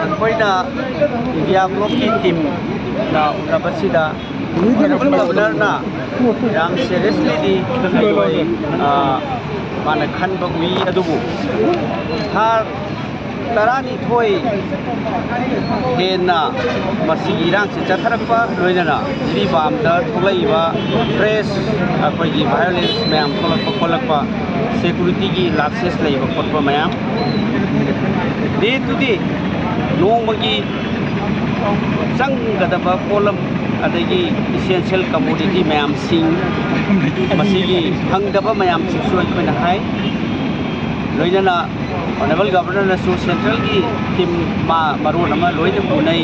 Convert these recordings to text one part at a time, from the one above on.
ꯑꯩꯈꯣꯏꯅ ꯏꯟꯗꯤꯌꯥ ꯕ꯭ꯂꯣꯛꯀꯤ ꯇꯤꯝꯅ ꯎꯅꯕꯁꯤꯗ ꯒꯕꯔꯅꯔꯅ ꯌꯥꯝ ꯁꯦꯔꯤꯌꯁꯂꯤꯗꯤ ꯑꯩꯈꯣꯏ ꯃꯥꯅ ꯈꯟꯕ ꯎꯏ ꯑꯗꯨꯕꯨ ꯊꯥ 12 ꯍꯦꯟꯅ ꯃꯁꯤꯒꯤ ꯏꯔꯥꯡꯁꯤ ꯆꯠꯊꯔꯛꯄ ꯂꯣꯏꯅꯅ ꯖꯤꯔꯤꯕꯥꯝꯗ ꯊꯣꯛꯂꯛꯏꯕ ꯐ꯭ꯔꯦꯁ ꯑꯩꯈꯣꯏꯒꯤ ꯚꯥꯏꯑꯣꯂꯦꯟꯁ ꯃꯌꯥꯝ ꯊꯣꯛꯂꯛꯄ ꯈꯣꯠꯂꯛꯄ ꯁꯦꯀꯨꯔꯤꯇꯤꯒꯤ ꯂꯥꯞꯁꯦꯁ ꯂꯩꯕ ꯈꯣꯠꯄ ꯃꯌꯥꯝ ꯗꯦ ꯇꯨ ꯗꯦ ꯅꯣꯡꯃꯒꯤ ꯆꯪꯒꯗꯕ ꯄꯣꯠꯂꯝ ꯑꯗꯒꯤ ꯏꯁꯦꯟꯁꯤꯌꯦꯜ ꯀꯃꯣꯗꯤꯇꯤ ꯃꯌꯥꯝꯁꯤꯡ ꯃꯁꯤꯒꯤ ꯐꯪꯗꯕ ꯃꯌꯥꯝꯁꯤꯡꯁꯨ ꯑꯩꯈꯣꯏꯅ ꯍꯥꯏ ꯂꯣꯏꯅꯅ ꯑꯣꯅꯔꯦꯕꯜ ꯒꯕꯔꯅꯔꯅꯁꯨ ꯁꯦꯟꯇ꯭ꯔꯦꯜꯒꯤ ꯇꯤꯝ ꯃꯔꯣꯟ ꯑꯃ ꯂꯣꯏꯅ ꯎꯅꯩ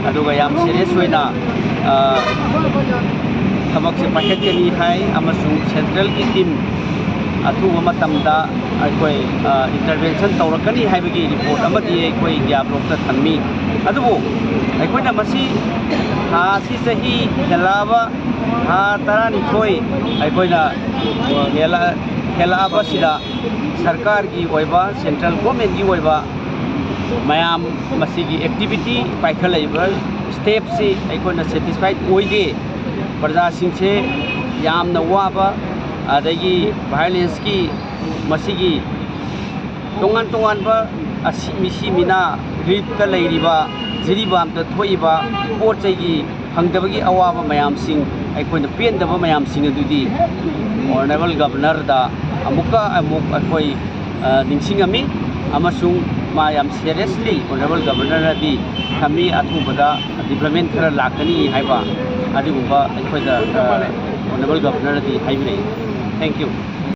ꯑꯗꯨꯒ ꯌꯥꯝ ꯁꯤꯔꯤꯌꯁ ꯑꯣꯏꯅ ꯊꯕꯛꯁꯦ ꯄꯥꯏꯈꯠꯀꯅꯤ ꯍꯥꯏ ꯑꯃꯁꯨꯡ ꯁꯦꯟꯇ꯭ꯔꯦꯜꯒꯤ ꯇꯤꯝ ꯑꯊꯨꯕ ꯃꯇꯝꯗ ꯑꯩꯈꯣꯏ ꯏꯟꯇꯔꯚꯦꯟꯁꯟ ꯇꯧꯔꯛꯀꯅꯤ ꯍꯥꯏꯕꯒꯤ ꯔꯤꯄꯣꯔꯠ ꯑꯃꯗꯤ ꯑꯩꯈꯣꯏ ꯏꯟꯗꯤꯌꯥ ꯕ꯭ꯂꯣꯛꯇ ꯊꯝꯃꯤ ꯑꯗꯨꯕꯨ ꯑꯩꯈꯣꯏꯅ ꯃꯁꯤ ꯊꯥ ꯑꯁꯤ ꯆꯍꯤ ꯍꯦꯜꯂꯛꯑꯕ ꯊꯥ 12 ꯑꯩꯈꯣꯏꯅ ꯍꯦꯜꯂꯛꯑꯕꯁꯤꯗ ꯁꯔꯀꯥꯔꯒꯤ ꯑꯣꯏꯕ ꯁꯦꯟꯇ꯭ꯔꯦꯜ ꯒꯣꯔꯃꯦꯟꯒꯤ ꯑꯣꯏꯕ ꯃꯌꯥꯝ ꯃꯁꯤꯒꯤ ꯑꯦꯛꯇꯤꯚꯤꯇꯤ ꯄꯥꯏꯈꯠꯂꯛꯏꯕ ꯁ꯭ꯇꯦꯞꯁꯤ ꯑꯩꯈꯣꯏꯅ ꯁꯦꯇꯤꯁꯐꯥꯏꯠ ꯑꯣꯏꯗꯦ ꯄ꯭ꯔꯖꯥꯁꯤꯡꯁꯦ ꯌꯥꯝꯅ ꯋꯥꯕ ꯑꯗꯒꯤ ꯚꯥꯏꯑꯣꯂꯦꯟꯁꯀꯤ ꯃꯁꯤꯒꯤ ꯇꯣꯉꯥꯟ ꯇꯣꯉꯥꯟꯕ ꯃꯤꯁꯤ ꯃꯤꯅꯥ ꯔꯤꯞꯇ ꯂꯩꯔꯤꯕ ꯖꯤꯔꯤꯕꯥꯝꯗ ꯊꯣꯛꯏꯕ ꯄꯣꯠ ꯆꯩꯒꯤ ꯐꯪꯗꯕꯒꯤ ꯑꯋꯥꯕ ꯃꯌꯥꯝꯁꯤꯡ ꯑꯩꯈꯣꯏꯅ ꯄꯦꯟꯗꯕ ꯃꯌꯥꯝꯁꯤꯡ ꯑꯗꯨꯗꯤ ꯑꯣꯅꯔꯦꯕꯜ ꯒꯕꯔꯅꯔꯗ ꯑꯃꯨꯛ ꯑꯩꯈꯣꯏ ꯅꯤꯡꯁꯤꯡꯉꯝꯃꯤ ꯑꯃꯁꯨꯡ ꯃꯥ ꯌꯥꯝ ꯁꯤꯔꯤꯌꯁꯂꯤ ꯑꯣꯅꯔꯦꯕꯜ ꯒꯕꯔꯅꯔꯅꯗꯤ ꯊꯝꯃꯤ ꯑꯊꯨꯕꯗ ꯗꯤꯕ꯭ꯂꯞꯃꯦꯟ ꯈꯔ ꯂꯥꯛꯀꯅꯤ ꯍꯥꯏꯕ ꯑꯗꯨꯒꯨꯝꯕ ꯑꯩꯈꯣꯏꯗ ꯑꯣꯅꯔꯦꯕꯜ ꯒꯕꯔꯅꯔꯅꯗꯤ ꯍꯥꯏꯕꯤꯔꯛꯏ ꯊꯦꯡꯛ ꯌꯨ